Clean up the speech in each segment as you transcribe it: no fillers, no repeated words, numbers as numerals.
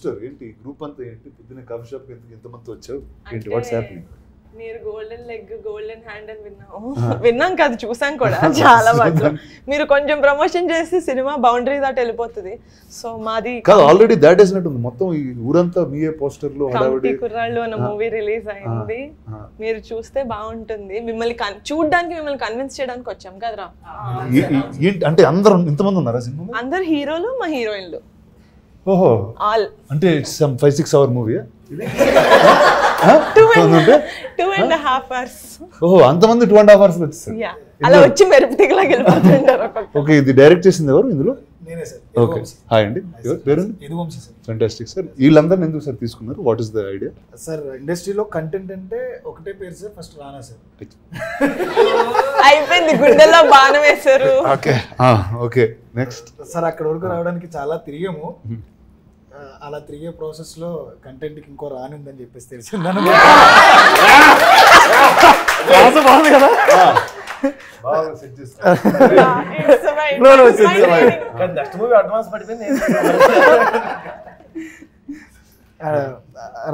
Sister ఏంటి group అంతా ఏంటి పొద్దున్న కాఫీ షాప్ ఎంతమంది వచ్చావు ఏంటి వాట్స్ హ్యాపెనింగ్? మీరు గోల్డెన్ లెగ్ గోల్డెన్ హ్యాండ్ అని విన్నాం కాదు, చూసాం కూడా చాలా బాగా. మీరు కొంచెం ప్రమోషన్ చేసి సినిమా బౌండరీ దాటి వెళ్ళిపోతుంది. సో మాది కాదు ఆల్రెడీ దాట్ ఇస్ నట్టు మొత్తం ఈ ఊరంతా మీయే పోస్టర్లు కమిటీ కుర్రాళ్ళు అన్న మూవీ రిలీజ్ అయింది. మీరు చూస్తే బాగుంటుంది. మిమ్మల్ని చూడడానికి మిమ్మల్ని కన్విన్స్ చేయడానికి వచ్చాం కదరా. అంటే అందరూ ఇంతమంది ఉన్నారా సినిమా? అందరు హీరోలు మా హీరోయిన్లు. ఓహో ఆల్ అంటే 5-6 hour మూవీ? 2.5 hours. ఓహో అంతమంది 2.5 hours వచ్చేసారు. అలా వచ్చి మెరుపు తీగలా వెళ్ళిపోతుంటారు. ఓకే ఇది డైరెక్ట్ చేసింది ఎవరు ఇందులో? నేనే సార్. ఓకే హాయ్ అండి, పేరు? యదువంశీ సార్. Fantastic sir. వీళ్ళందరిని ఎందుకు సార్ తీసుకున్నారు? What is the idea? Sir ఇండస్ట్రీలో కంటెంట్ అంటే ఒకటే పేరు సార్, ఫస్ట్ రానా సార్. అయిపోయింది, గుండెల్లో బాణం వేశారు. ఓకే ఓకే నెక్స్ట్ సార్ అక్కడ వరకు రావడానికి చాలా తిరిగాము. అలా తిరిగే ప్రాసెస్ లో కంటెంట్ కి ఇంకో రానుందని చెప్పేసి తెలిసిందను. బాగుంది కదా,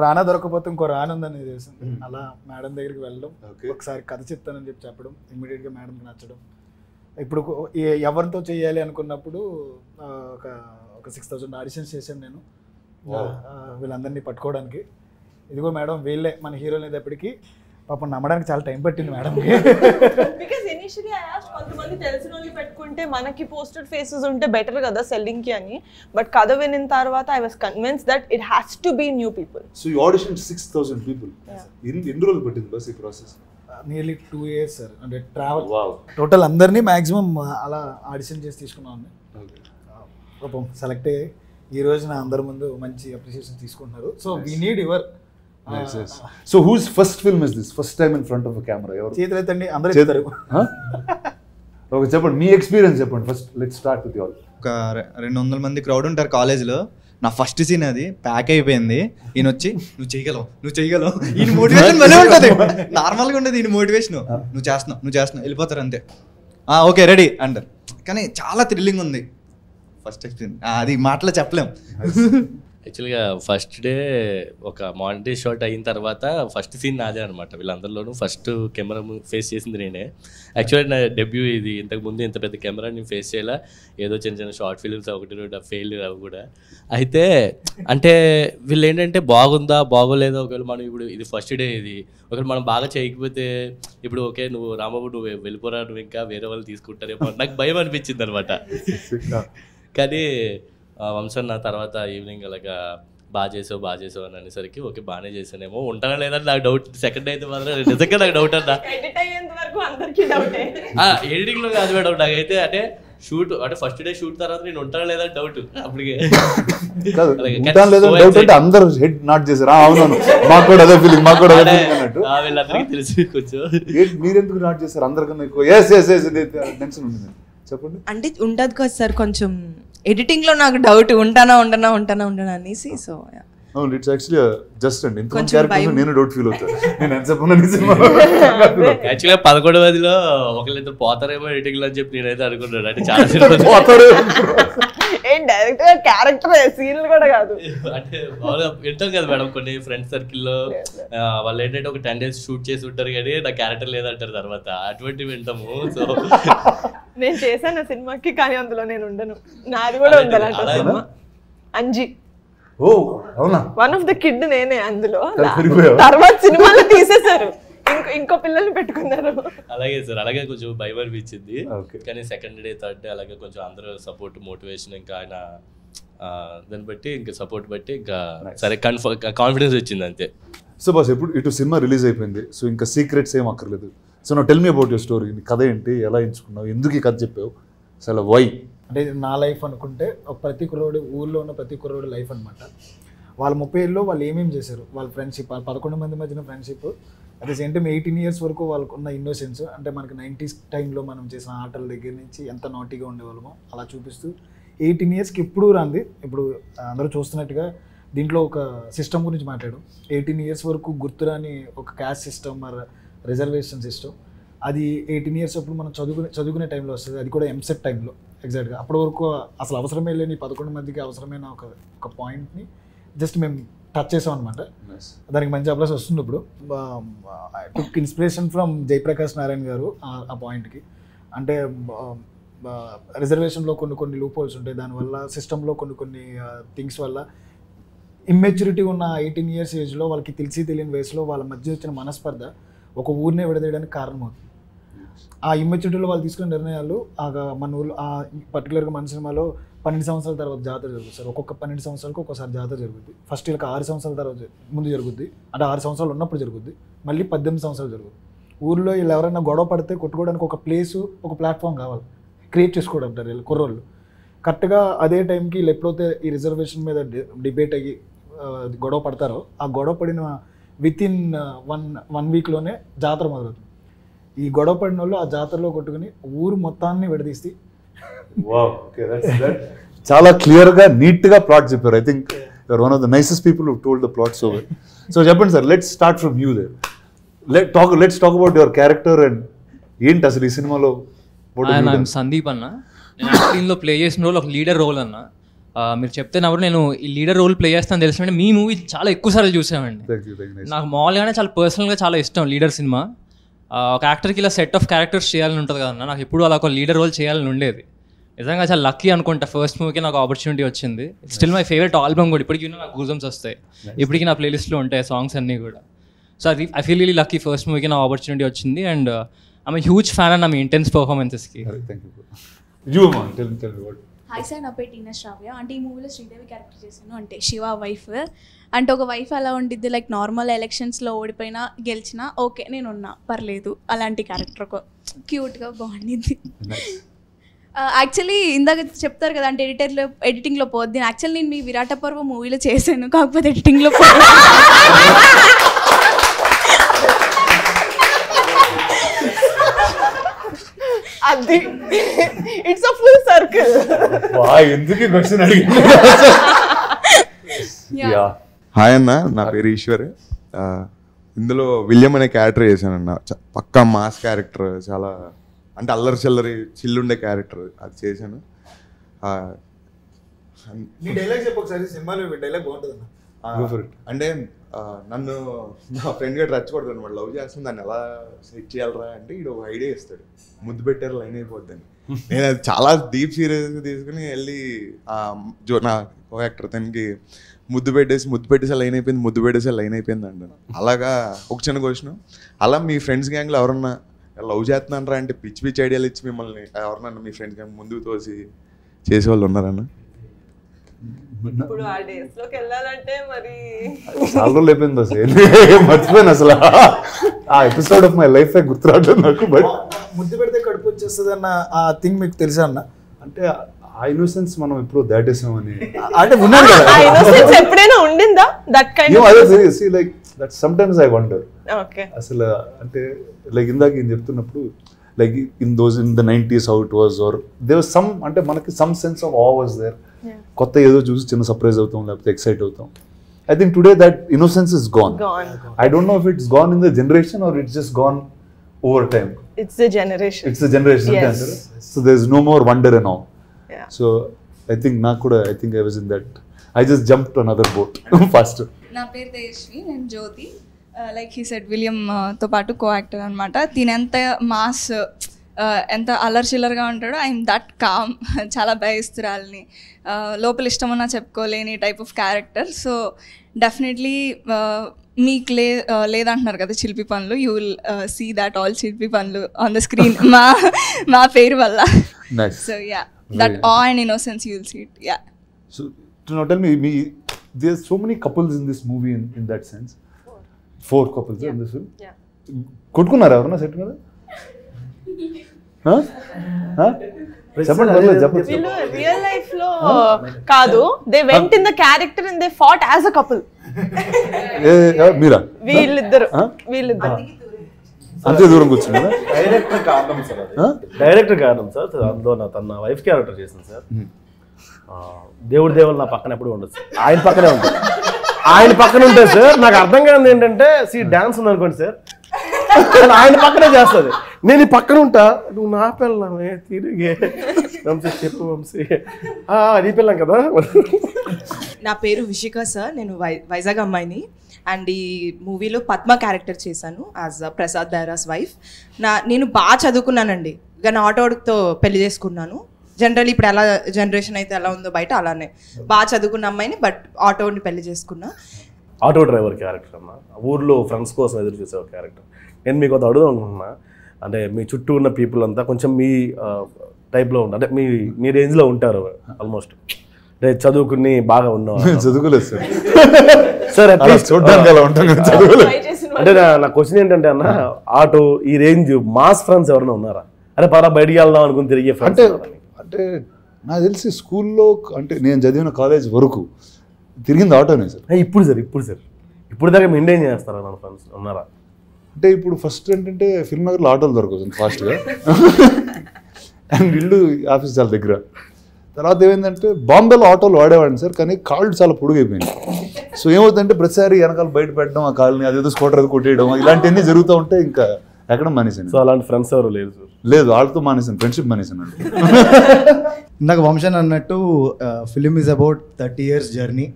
రానా దొరకపోతే ఇంకో రానుందని తెలిసింది. అలా మేడం దగ్గరికి వెళ్ళడం, ఒకసారి కథ చెప్తానని చెప్పడం, ఇమ్మీడియట్ గా మేడంకి నచ్చడం. ఇప్పుడు ఎవరితో చేయాలి అనుకున్నప్పుడు ఒక 6,000 ఆడిషన్స్ చేశాను నేను వీళ్ళందరినీ పట్టుకోవడానికి. ఇదిగో మేడం వీళ్ళే మన హీరోలు అనేటప్పటికి పాపం నమ్మడానికి చాలా టైం పట్టింది మేడంకి. బికాజ్ ఇనిషియల్లీ ఐ ఆస్క్డ్ కొంతమంది తెలిసిన వాళ్ళు పెట్టుకుంటే మనకి పోస్టెడ్ ఫేసెస్ ఉంటే బెటర్ కదా సెల్లింగ్ కి అని. బట్ కథ వినిన తర్వాత I was convinced that it has to be new people. So you audition 6,000 people. ఎన్ని రోజులు పట్టింది బస్ ఈ ప్రాసెస్? Nearly 2 years sir. అంటే ట్రావెల్ టోటల్ అందరినీ మాక్సిమం అలా ఆడిషన్ చేసి తీసుకున్నాను. పాపం సెలెక్ట్ అయ్యి ఈ రోజున అందరి ముందు మంచి అప్రిషియేషన్ తీసుకుంటున్నారు. So we need your. So who's first film is this? First time in front of camera ఎవరు? చేతులెత్తండి అందరూ చెప్తారు. ఓకే చెప్పండి మీ ఎక్స్పీరియన్స్ చెప్పండి first. Let's start with you all. ఒక 200 మంది క్రౌడ్ ఉంటారు కాలేజ్లో. నా ఫస్ట్ సీన్ అది ప్యాక్ అయిపోయింది. ఈయన వచ్చి నువ్వు చేయగలవు ఈయన మోటివేషన్ భలే ఉంటుంది. నార్మల్గా ఉండదు ఈయన మోటివేషన్. నువ్వు చేస్తున్నావు వెళ్ళిపోతారు అంతే. ఓకే రెడీ అంటారు. కానీ చాలా థ్రిల్లింగ్ ఉంది ఫస్ట్ ఎక్స్పీరియన్స్. అది మాటలో చెప్పలేం. యాక్చువల్గా ఫస్ట్ డే ఒక మానిటరీ షాట్ అయిన తర్వాత ఫస్ట్ సీన్ నాదే అనమాట. వీళ్ళందరిలోనూ ఫస్ట్ కెమెరా ఫేస్ చేసింది నేనే. యాక్చువల్లీ నా డెబ్యూ ఇది. ఇంతకుముందు ఇంత పెద్ద కెమెరా నేను ఫేస్ చేయాలా. ఏదో చిన్న షార్ట్ ఫిల్మ్స్ 1-2 ఫెయిల్ అవి కూడా. అయితే అంటే వీళ్ళు ఏంటంటే బాగుందా బాగోలేదా, ఒకవేళ మనం ఇప్పుడు ఇది ఫస్ట్ డే ఇది ఒకవేళ మనం బాగా చేయకపోతే ఇప్పుడు ఓకే నువ్వు రాంబాబు నువ్వు వెళ్ళిపోరా, నువ్వు ఇంకా వేరే వాళ్ళు తీసుకుంటారేమో నాకు భయం అనిపించింది అనమాట. కానీ వంశన్ నా తర్వాత ఈవినింగ్ అలాగా బాగా చేసావు అని అనేసరికి ఓకే బాగానే చేసానేమో ఉంటానా లేదని నాకు డౌట్. సెకండ్ అయితే మాత్రం నిజంగా నాకు డౌట్ అన్నా. ఎడిటింగ్లో కాదు మేడం నాకైతే. అంటే షూట్ అంటే ఫస్ట్ డే షూట్ తర్వాత నేను ఉంటానా లేదని డౌట్ అప్పటికే. అందరూ హెడ్ నాట్ చేశారు. అవునవును మాకు కూడా అదే ఫీలింగ్ అన్నట్టు. వీళ్ళందరికీ తెలిసి కొంచెం మీరెందుకు నాట్ చేశారు అందరికన్నా ఎక్కువ? టెన్షన్ ఉంటుంది చెప్పండి. అంటే ఉంటుంది కదా సార్ కొంచెం ఎడిటింగ్ లో నాకు డౌట్ ఉంటానా అనేసి. సో ఇట్స్ యాక్చువల్లీ జస్ట్ అండి ఇంత క్యారెక్టర్ నేను డౌట్ ఫీల్ అవుతాను. నేను ఎంత చెప్పను యాక్చువల్గా 11 మందిలో ఒకళ్ళిద్దరు పోతారేమో ఎడిటింగ్ లో అని చెప్పి నేనైతే అనుకున్నాను. అంటే చాలా డైరెక్టర్ క్యారెక్టర్ సీన్లు కూడా కాదు. అంటే మామూలుగా వింటాం కదా మేడం కొన్ని ఫ్రెండ్స్ సర్కిల్లో వాళ్ళు ఏంటంటే ఒక 10 days షూట్ చేసి ఉంటారు కానీ నా క్యారెక్టర్ లేదంటారు తర్వాత. అటువంటివి వింటాము. సో నేను చేశాను సినిమాకి కానీ అందులో నేను ఉండను. నాది కూడా ఉండాలంట సినిమా అంజీ. ఓ అవునా? వన్ ఆఫ్ ద కిడ్ నేనే అందులో. తర్వాత సినిమాలో తీసేశారు, ఇంకో పిల్లల్ని పెట్టుకున్నారు. అలాగే సార్ అలాగే కొంచెం భయం అనిపించింది. కానీ సెకండ్ డే థర్డ్ డే అలాగే కొంచెం అందరూ సపోర్ట్ మోటివేషన్ ఇంకా ఆయన దాన్ని బట్టి ఇంకా సపోర్ట్ బట్టి ఇంకా సరే కాన్ఫిడెన్స్ వచ్చింది అంతే. సో బాస్ ఎప్పుడు ఇటు సినిమా రిలీజ్ అయిపోయింది. సో ఇంకా సీక్రెట్స్ ఏం అక్కర్లేదు. సో నా tell me about your story. నీ కథ ఏంటి, ఎలా ఎంచుకున్నావు, ఎందుకు ఈ కథ చెప్పావు, అసలు వై? అంటే నా లైఫ్ అనుకుంటే ఒక ప్రతి కుర్రోడు ఊళ్ళో ఉన్న ప్రతి కుర్రోడు లైఫ్ అనమాట. వాళ్ళ 30 ఏళ్ళలో వాళ్ళు ఏమేమి చేశారు, వాళ్ళ ఫ్రెండ్షిప్, 11 మంది మధ్యన friendship, at the same time 18 years వరకు వాళ్ళకు ఉన్న ఇన్నోసెన్స్. అంటే మనకి 90s టైంలో మనం చేసిన ఆటల దగ్గర నుంచి ఎంత నాటీగా ఉండేవాళ్ళమో అలా చూపిస్తూ 18 yearsకి ఎప్పుడు రాంది. ఇప్పుడు అందరూ చూస్తున్నట్టుగా దీంట్లో ఒక సిస్టమ్ గురించి మాట్లాడు. 18 years వరకు గుర్తురాని ఒక caste system or reservation system. అది 18 years అప్పుడు మనం చదువుకునే టైంలో వస్తుంది. అది కూడా ఎంసెట్ టైంలో ఎగ్జాక్ట్గా. అప్పటి వరకు అసలు అవసరమే లేని 11 మందికి అవసరమైన ఒక పాయింట్ని జస్ట్ మేము టచ్ చేసాం అనమాట. దానికి మంచి అప్లాస్ వస్తుంది. ఇప్పుడు టుక్ ఇన్స్పిరేషన్ ఫ్రమ్ జయప్రకాష్ నారాయణ గారు ఆ పాయింట్కి. అంటే రిజర్వేషన్లో కొన్ని లూప్ హోల్స్ ఉంటాయి, దానివల్ల సిస్టంలో కొన్ని థింగ్స్ వల్ల ఇమ్మెచ్యూరిటీ ఉన్న 18 years ఏజ్లో వాళ్ళకి తెలియని వయసులో వాళ్ళ మధ్య వచ్చిన మనస్పర్ధ ఒక ఊరినే విడదీయడానికి కారణమవుతుంది. ఆ ఇమ్మెచ్యూరిటీలో వాళ్ళు తీసుకున్న నిర్ణయాలు మన ఊళ్ళో పర్టికులర్గా మన సినిమాలో 12 సంవత్సరాల తర్వాత జాతర జరుగుతుంది సార్. ఒక్కొక్క 12 సంవత్సరాలకు ఒక్కోసారి జాతర జరుగుద్ది. ఫస్ట్ వీళ్ళకి 6 సంవత్సరాల తర్వాత ముందు జరుగుద్ది, అంటే 6 సంవత్సరాలు ఉన్నప్పుడు జరుగుద్ది, మళ్ళీ 18 సంవత్సరాలు జరుగుతుంది. ఊళ్ళో వీళ్ళు ఎవరైనా గొడవ పడితే కొట్టుకోవడానికి ఒక ప్లేసు, ఒక ప్లాట్ఫామ్ కావాలి, క్రియేట్ చేసుకోవడం అంటారు వీళ్ళు కుర్రోళ్ళు. కరెక్ట్గా అదే టైంకి వీళ్ళు ఎప్పుడైతే ఈ రిజర్వేషన్ మీద డిబేట్ అయ్యి గొడవ పడతారో, ఆ గొడవ పడిన వితిన్ వన్ వీక్లోనే జాతర మొదలవుతుంది. ఈ గొడవ పడిన వాళ్ళు ఆ జాతరలో కొట్టుకుని ఊరు మొత్తాన్ని విడదీసి చాలా క్లియర్గా నీట్గా ప్లాట్ చెప్పారు. I think you're one of the nicest people who told the plot so well. So చెప్పండి sir, let's start from you there. Let's talk about your character and ఏంటి అసలు ఈ సినిమాలో. సందీప్ అన్న, నేను దీనిలో ప్లే చేసిన రోల్ ఒక లీడర్ రోల్ అన్న. మీరు చెప్తే నవ్వరు, నేను ఈ లీడర్ రోల్ ప్లే చేస్తాను తెలిసిన మీ మూవీ చాలా ఎక్కువ సార్లు చూసామండి. నాకు మామూలుగానే చాలా పర్సనల్గా చాలా ఇష్టం లీడర్ సినిమా. ఒక యాక్టర్కి ఇలా సెట్ ఆఫ్ క్యారెక్టర్స్ చేయాలని ఉంటుంది కదన్న, నాకు ఎప్పుడు అలా ఒక లీడర్ రోల్ చేయాలని ఉండేది. నిజంగా చాలా లక్కీ అనుకుంటా, ఫస్ట్ మూవీకి నాకు ఆపర్చునిటీ వచ్చింది. స్టిల్ మై ఫేవరెట్ ఆల్బమ్ కూడా ఇప్పటికీ నాకు గూజమ్స్ వస్తాయి, ఇప్పటికీ నా ప్లేలిస్ట్లో ఉంటాయి సాంగ్స్ అన్నీ కూడా. సో అది I feel really lucky, first మూవీకి నాకు ఆపర్చునిటీ వచ్చింది. అండ్ ఐఎమ్ హ్యూజ్ ఫ్యాన్ అన్న మీ ఇంటెన్స్ పర్ఫార్మెన్సెస్కి. హాయ్ సార్, నా పేరు టీనా శ్రావ్య. అంటే ఈ మూవీలో శ్రీదేవి క్యారెక్టర్ చేశాను, అంటే శివ వైఫ్. అంటే ఒక వైఫ్ అలా ఉండిద్ది, లైక్ నార్మల్ ఎలక్షన్స్లో ఓడిపోయినా గెలిచినా ఓకే నేను ఉన్నా పర్లేదు, అలాంటి క్యారెక్టర్ క్యూట్గా బాగుండిద్ది. యాక్చువల్లీ ఇందాక చెప్తారు కదా, అంటే ఎడిటింగ్లో పోద్ది. యాక్చువల్లీ నేను మీ విరాట పర్వ మూవీలో చేశాను, కాకపోతే ఎడిటింగ్లో అది ఇట్స్ అ ఫుల్ సర్కిల్. ఎందుకు క్వశ్చన్ అడిగింది. హాయ్ అన్న, నా పేరు ఈశ్వర్. ఇందులో విలియం అనే క్యారెక్టర్ చేశానన్న. పక్కా మాస్ క్యారెక్టర్, చాలా అంటే అల్లరి చిల్లరి చిల్లుండే క్యారెక్టర్ అది చేశాను. అంటే నన్ను నా ఫ్రెండ్ గట్టి రచ్చకూడదు అనమాట, లవ్ చేస్తుంది, దాన్ని ఎలా సెట్ చేయాలరా అంటే ఇడు ఒక ఐడియా ఇస్తాడు, ముద్దు పెట్టారు లైన్ అయిపోద్దని. నేను అది చాలా డీప్ సీరియస్గా తీసుకుని వెళ్ళి నా కో యాక్టర్ తనకి ముద్దు పెట్టేసి లైన్ అయిపోయింది, ముద్దు పెట్టేసి లైన్ అయిపోయింది అంటాను. అలాగా ఒక చిన్న క్వశ్చన్, అలా మీ ఫ్రెండ్స్ గ్యాంగ్లో ఎవరన్నా లవ్ చేస్తున్నారా అంటే పిచ్చి ఐడియాలు ఇచ్చి మిమ్మల్ని ఎవరన్నా మీ ఫ్రెండ్స్ గ్యాంగ్ ముందుకు తోసి చేసేవాళ్ళు ఉన్నారన్న? ఇప్పుడు ఆ డేస్ లోకి వెళ్ళాలంటే మరి చాలా రోజులు అయిపోయింది అసలు, మర్చిపోయాను అసలు. ఆ ఎపిసోడ్ ఆఫ్ మై లైఫ్ గుర్తు రావట్లేదు నాకు. బట్ ముద్దు పెడితే కడుపు వచ్చేస్తుంది అన్న ఆ థింగ్ మీకు తెలుసా అన్న? అంటే ఆ ఇన్నోసెన్స్ మనం ఎప్పుడు దాటేసామని అంటే ఉన్నాను కదా, ఆ ఇన్నోసెన్స్ ఎప్పుడైనా ఉండిందా? That kind of like that sometimes I wonder. Okay, అసలు అంటే లైక్ ఇందాక ఏం చెప్తున్నప్పుడు like in the 90s how it was, or there was some అంటే మనకి some sense of awe was there. కొత్త ఏదో చూసి చిన్న సర్ప్రైజ్ అవుతాం, లేకపోతే ఎక్సైట్ అవుతాం. I think today that innocence is gone. I don't know if it's gone in the generation or it's just gone over time. It's the generation. It's the generation. Yes. So there's no more wonder and awe. Yeah. So I think I think I was in that. I just jumped to another boat faster. నా పేరు తేజస్వి, నేను జ్యోతి. Like he said విలియంతో పాటు co actor అనమాట. దీని ఎంత mass ఎంత అల్లరి చిల్లరగా ఉంటాడో ఐఎమ్ దట్ కామ్, చాలా భయస్తురాలని, లోపల ఇష్టమన్నా చెప్పుకోలేని type of character. So definitely మీకు లేదంటున్నారు కదా చిలిపి పనులు, you will see that all చిలిపి పనులు ఆన్ ద స్క్రీన్ మా పేరు వల్ల. So yeah, that ah and innocence you will see it. Yeah. So now tell me, there's so many couples in this movie in that sense. 4 couples in this film. Yeah. కొట్టుకున్నారా ఎవరన్నా set మీద? చెప్పండి. వీళ్ళు real life లో కాదు, they went in the character and they fought as a couple. మీరా? వీళ్ళిద్దరు అంతే దూరం కూర్చున్నారా? డైరెక్టర్ కారణం సార్. అందులో తన వైఫ్ క్యారెక్టర్ చేసింది సార్. దేవుడు నా పక్కన ఎప్పుడు ఉండదు సార్, ఆయన పక్కనే ఉంటుంది. ఆయన పక్కన ఉంటుంది సార్. నాకు అర్థం కాదు ఏంటంటే డాన్స్ ఉంది అనుకోండి సార్, ఆయన పక్కనే చేస్తుంది, నేను ఈ పక్కన ఉంటా, నువ్వు నా పిల్లమే తిరిగే వంశీ చెప్పు వంశీ, అది పిల్లం కదా. నా పేరు విషిక సార్, నేను వైజాగ్ అమ్మాయిని. అండ్ ఈ మూవీలో పద్మ క్యారెక్టర్ చేశాను యాజ్ ప్రసాద్ దైరాస్ వైఫ్. నేను బాగా చదువుకున్నానండి, కానీ ఆటోతో పెళ్లి చేసుకున్నాను. జనరల్ ఇప్పుడు ఎలా జనరేషన్ అయితే ఎలా ఉందో బయట అలానే బాగా చదువుకున్న అమ్మాయిని, బట్ ఆటోని పెళ్లి చేసుకున్నా. ఆటో డ్రైవర్ క్యారెక్టర్ అన్న, ఊర్లో ఫ్రెండ్స్ కోసం ఎదురు చూసే ఒక క్యారెక్టర్. నేను మీకు అది అడుగుదాం అనుకుంటున్నా, అంటే మీ చుట్టూ ఉన్న పీపుల్ అంతా కొంచెం మీ టైప్లో ఉంటారు, అంటే మీ రేంజ్లో ఉంటారు ఆల్మోస్ట్, అంటే చదువుకుని బాగా ఉన్నవారు. చదువుకోలేదు సార్. సార్ చూడడానికి అలా ఉంటాం కదా, చదువుకోలేదు. అంటే నా క్వశ్చన్ ఏంటంటే అన్న, ఆటో ఈ రేంజ్ మాస్ ఫ్రెండ్స్ ఎవరైనా ఉన్నారా? అరే పరా బయటికి వెళ్దాం అనుకుని తిరిగే ఫ్రెండ్స్? అంటే నాకు తెలిసి స్కూల్లో, అంటే నేను చదివిన కాలేజ్ వరకు తిరిగింది ఆటోనే సార్. ఇప్పుడు దాకా మెయింటైన్ చేస్తారా నా ఫ్రెండ్స్ ఉన్నారా? అంటే ఇప్పుడు ఫస్ట్ ఏంటంటే ఫిల్మ్ నగర్లో ఆటోలు దొరకదు ఫాస్ట్గా, అండ్ ఇల్లు ఆఫీస్ చాలా దగ్గర. తర్వాత ఏమైందంటే బాంబేలో ఆటోలు వాడేవాడిని సార్, కానీ కాళ్ళు చాలా పొడుగైపోయింది. సో ఏమవుతుందంటే ప్రతిసారి వెనకాల బయట పెట్టడం, ఆ కాళ్ళని అదేదో స్కూటర్ అది కొట్టేయడం, ఇలాంటివన్నీ జరుగుతూ ఉంటే ఇంకా ఎక్కడ మానేసాను. సో అలాంటి ఫ్రెండ్స్ ఎవరు లేదు? లేదు, వాళ్ళతో మానేసాను, ఫ్రెండ్షిప్ మానేసాను అండి. ఇందాక వంశన్ అన్నట్టు film is about 30 years journey.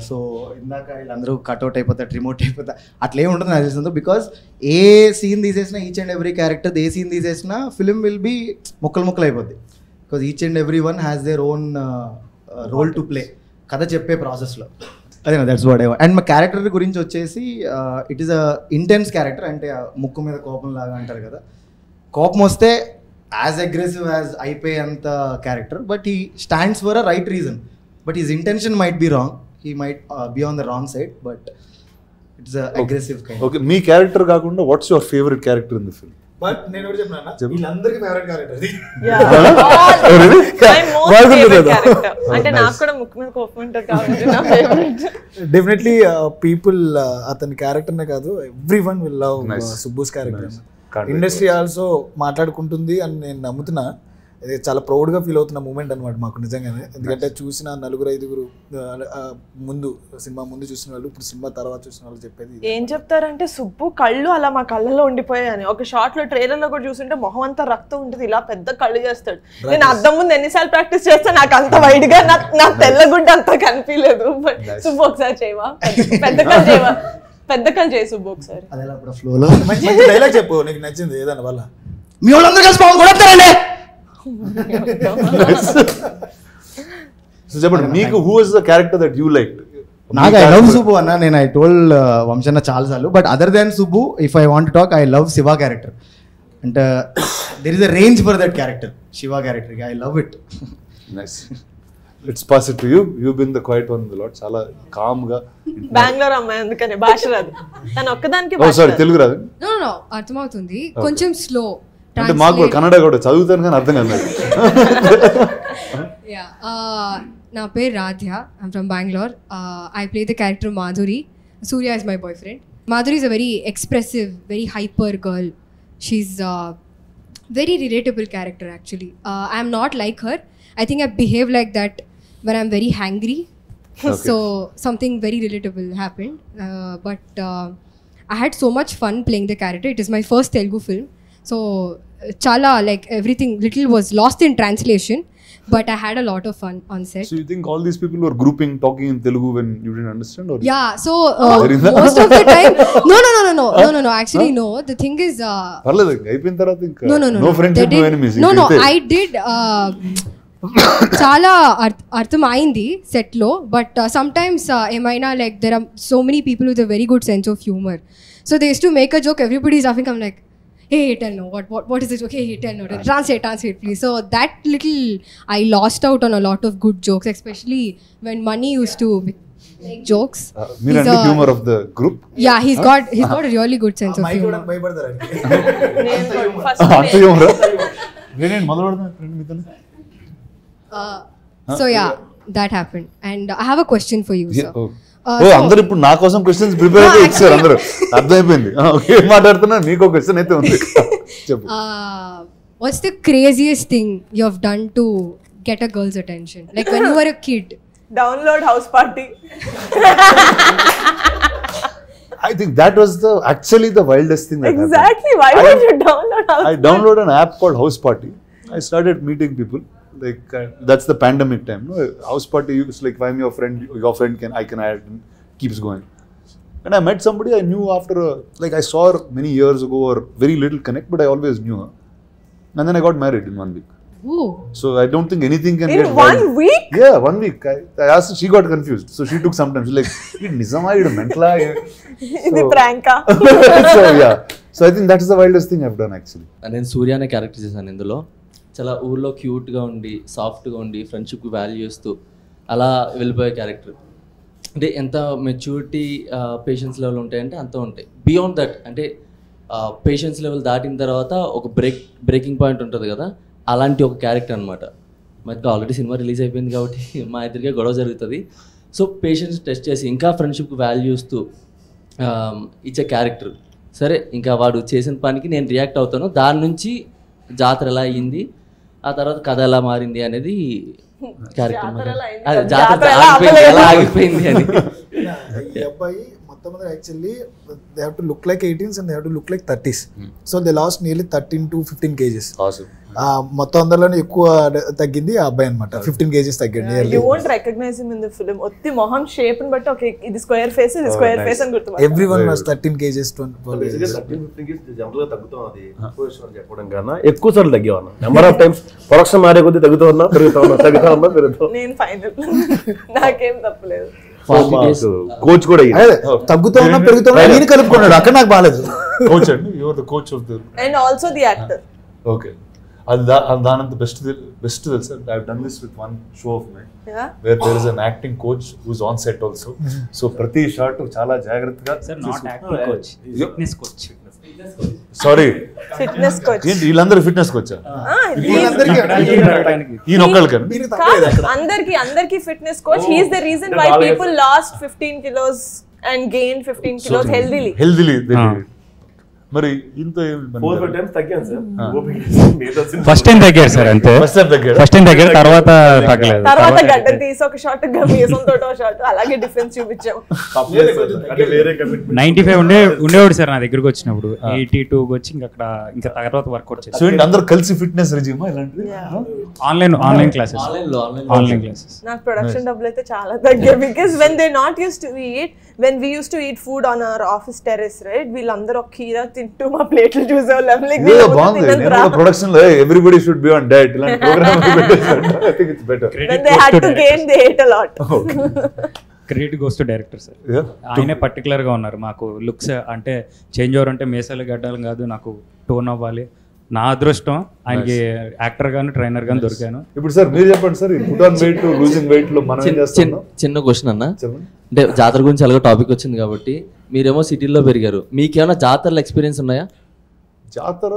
So ఇందాక వీళ్ళందరూ కట్అవుట్ అయిపోతారు, రిమోట్ అయిపోతారు, అట్లే ఉంటుంది నాకు తెలిసిందో. బికాస్ ఏ సీన్ తీసేసినా, ఈచ్ అండ్ ఎవ్రీ క్యారెక్టర్ ఏ సీన్ తీసేసినా ఫిలిం విల్ బీ ముక్కలు అయిపోద్ది. Because each and every one has their own role to play కథ చెప్పే ప్రాసెస్లో. అదేనా, that's what I want. And మా క్యారెక్టర్ గురించి వచ్చేసి it is a intense character. అంటే ముక్కు మీద కోపం లాగా అంటారు కదా, కోపం వస్తే యాజ్ అగ్రెసివ్ యాజ్ అయిపోయే అంత character. But he stands for a right reason, but his intention might be wrong, he might be on the wrong side, but it's aggressive kind. Okay, మీ క్యారెక్టర్ కాకుండా what's your favourite character in the film? But నేను కూడా చెప్పినా వీళ్ళందరికీ favourite character అంటే నాకు కూడా ముక్కు మీద కోపం ఉంటుంది కాబట్టి నా ఫేవరెట్. డెఫినెట్లీ పీపుల్ అతని క్యారెక్టర్నే కాదు, every one will love Subbu's character. Industry also మాట్లాడుకుంటుంది అని నేను నమ్ముతున్నా. ఇది చాలా ప్రౌడ్గా ఫీల్ అవుతున్న మూమెంట్ అనమాట మాకు నిజంగానే. ఎందుకంటే చూసిన 4-5 ముందు సినిమా ముందు చూసిన వాళ్ళు, ఇప్పుడు సినిమా తర్వాత చూసిన వాళ్ళు చెప్పేది ఏం చెప్తారంటే, సుబ్బు కళ్ళు అలా మా కళ్ళలో ఉండిపోయాయని. ఒక షాట్ లో ట్రైలర్ లో కూడా చూస్తుంటే మొహం అంతా రక్తం ఉంటుంది, ఇలా పెద్ద కళ్ళు చేస్తాడు. నేను అద్దం ముందు ఎన్నిసార్లు ప్రాక్టీస్ చేస్తా, నాకు అంత వైడ్ గా నా తెల్లగుడ్డ అంత కనిపించలేదు. సుబ్బు ఒకసారి చేయవా, పెద్ద కళ్ళు చేయవా, పెద్ద కళ్ళు చేయి సుబ్బు ఒకసారి. మంచి డైలాగ్ చెప్పు, నీకు నచ్చింది ఏదన్నా వల్ల. మీ వాళ్ళందరూ కలిసి పాపం కొడతారండి. సో చెప్పండి, మీకు who is the character that you like? నాకు ఐ లవ్ సుబ్బు అన్న. నేను ఐ టోల్డ్ వంశన్న చాలాసార్లు, but other than Subbu if I want talk, I love Shiva character. అంటే there is a range for that character, Shiva character. I love it. Nice. Let's pass it to you. You been the quiet one the lot. చాలా calm గా. బెంగళూరు అమ్మాయి అందుకనే భాష రాదు, తన ఒక్కదానికి భాష. సారీ, తెలుగు రాదు? నో అర్థమవుతుంది, కొంచెం స్లో. అంటే మాకు కూడా కన్నడ కూడా చదువుతాను కానీ అర్థం కాదు. నా పేరు Radhya, I'm from Bengaluru. I play the character Madhuri. Surya is my boy friend. Madhuri is a very expressive, very hyper girl. She's a very relatable character actually. I'm not like her. I think I behave like that when I'm very hangry. Okay. So something very relatable happened. But I had so much fun playing the character. It is my first Telugu film. So chala, like everything little was lost in translation. But I had a lot of fun on set. So you think all these people were grouping, talking in Telugu when you didn't understand? Or yeah, so most of the time, no. Actually, no. The thing is, no friendship, no enemies. No. I did. Chala artham ayindi set lo, but sometimes emaina like there are so many people with a very good sense of humor. So they used to make a joke. Everybody is laughing. I'm like, hey, tell no, what is this? Okay, hey, tell no, translate please. So that little, I lost out on a lot of good jokes, especially when Mani used to make jokes. He's the humor of the group. Yeah, he's got a really good sense of humor. So yeah, that happened, and I have a question for you, sir. అందరు ఇప్పుడు నా కోసం questions prepare అయితే ఇచ్చారు అందరూ, అర్థమైపోయింది. Okay, మాట్లాడుతున్నా, మీకు క్వశ్చన్ అయితే ఉంది. చెప్పు. What's the craziest thing you have done to get a girl's attention? Like when you were a kid. Download House Party. I think that was actually the wildest thing that exactly happened. Why would you download House Party? I downloaded an app called House Party. I started meeting people. like that's the pandemic time. No? House party, it's like if I'm your friend I can add, and keeps going. And I met somebody I knew after, like I saw her many years ago or very little connect, but I always knew her. And then I got married in 1 week. Ooh. So I don't think anything can In get 1 week? Yeah, 1 week. I asked her, she got confused. So she took some time. She's like, Nizama, you're mental. ఇది prank ఆ? So yeah. So I think that is the wildest thing I've done actually. నేను సూర్య అనే character చేశాను ఇందులో. చాలా ఊర్లో క్యూట్గా ఉండి సాఫ్ట్గా ఉండి ఫ్రెండ్షిప్కి వాల్యూ చేస్తూ అలా వెళ్ళిపోయే క్యారెక్టర్. అంటే ఎంత మెచ్యూరిటీ పేషెన్స్ లెవెల్ ఉంటాయంటే అంత ఉంటాయి. బియాండ్ దట్ అంటే పేషెన్స్ లెవెల్ దాటిన తర్వాత ఒక బ్రేకింగ్ పాయింట్ ఉంటుంది కదా, అలాంటి ఒక క్యారెక్టర్ అనమాట. మనకి ఆల్రెడీ సినిమా రిలీజ్ అయిపోయింది కాబట్టి మా ఇద్దరికే గొడవ జరుగుతుంది. సో పేషెన్స్ టెస్ట్ చేసి ఇంకా ఫ్రెండ్షిప్కి వాల్యూ ఇస్తూ ఇచ్చే క్యారెక్టర్. సరే ఇంకా వాడు చేసిన పనికి నేను రియాక్ట్ అవుతాను, దాని నుంచి జాతర ఎలా అయ్యింది, ఆ తర్వాత కథ ఎలా మారింది అనేది క్యారెక్టర్. జాతర ఎలా ఆగిపోయింది అని. ఈ అబ్బాయి మొత్తం మీద actually they have to look like 18s and they have to look like 30s. So they last nearly 13 to 15 kgs. మొత్తం అందరిలోనే ఎక్కువ తగ్గింది ఆ అబ్బాయి అనమాట. 15 kgs తగ్గింది. You won't recognize him in the film. ఒత్తి మొహం షేప్ ని బట్టి ఓకే ఇది స్క్వేర్ ఫేస్ ఇది స్క్వేర్ ఫేస్ అని గుర్తుపడతారు. Everyone was 13 kgs 12 kgs. 13-15 kgs general గా తగ్గుతాం. అది పొజిషన్ చెప్పడం కన్నా ఎక్కువ సార్లు తగ్గేవాళ్ళం. నెంబర్ ఆఫ్ టైమ్స్ ప్రొడక్షన్ మారే కొద్దీ తగ్గుతూ ఉన్నా పెరుగుతా. నేను ఫైనల్ నాకేం తప్పలేదు. కోచ్ కూడా తగ్గుతూ ఉన్నా పెరుగుతూ ఉన్నా నేను కలుపుకున్నాడు. అక్కడ నాకు బాగాలేదు. కోచ్ అండి, you are the coach of the and also the actor. Okay, అది దానంత బెస్ట్ తెలుసా. I have done this with one show of my where there is an acting coach who is on set also. So ప్రతి shot చాలా జాగ్రత్తగా. Sir not acting coach, fitness coach. Sorry, fitness coach. ఏంటి వీళ్ళందరూ fitness కోచా? అందరికి fitness coach. He is the reason why people lost 15 kilos and gained 15 kilos healthily. మరి ఇంత 4 times తగ్గాను సార్. ఫస్ట్ టైం తగ్గారు సార్, అంతే. ఫస్ట్ టైం తగ్గారు, తర్వాత తగ్గలేదు. తర్వాత గడ్డ తీసి ఒక షాట్ మీసం తోట షాట్ అలాగే డిఫరెన్స్ చూపించాం. 95 ఉండేవాడు సార్ నా దగ్గరకు వచ్చినప్పుడు. 82 వచ్చి ఇంకా తర్వాత వర్కౌట్ చేసి. సో అందరూ కలిసి ఫిట్నెస్ రెజ్యూమా ఇలాంటిది ఆన్లైన్ క్లాసెస్. నాకు ప్రొడక్షన్ డబ్బులు అయితే చాలా తగ్గాయి. Because when they not used to eat, when we used to eat food on our office terrace, right, వీళ్ళందరూ ఒక కీరా తింటూ మా ప్లేట్లు చూసేవాళ్ళం. ప్రొడక్షన్ లో everybody should be on diet. ఇలాంటి program I think it's better. when they had to gain, they ate a lot. Credit goes to director sir. ఆయనే పర్టికులర్ గా ఉన్నారు. మాకు లుక్స్ అంటే చేంజ్ ఓవర్ అంటే మేసాలు గడ్డాలు కాదు, నాకు టోన్ అవ్వాలి. నా అదృష్టం ఆయనకి యాక్టర్ గాను ట్రైనర్ గాను దొరికాను. ఇప్పుడు సార్ మీరు చెప్పండి sir, put on weight losing weight లో మనం ఏం చేస్తున్నాం? చిన్న క్వశ్చన్ అన్న, అంటే జాతర గురించి అలాగే టాపిక్ వచ్చింది కాబట్టి మీరేమో సిటీలో పెరిగారు, మీకేమైనా జాతరల ఎక్స్పీరియన్స్ ఉన్నాయా? జాతర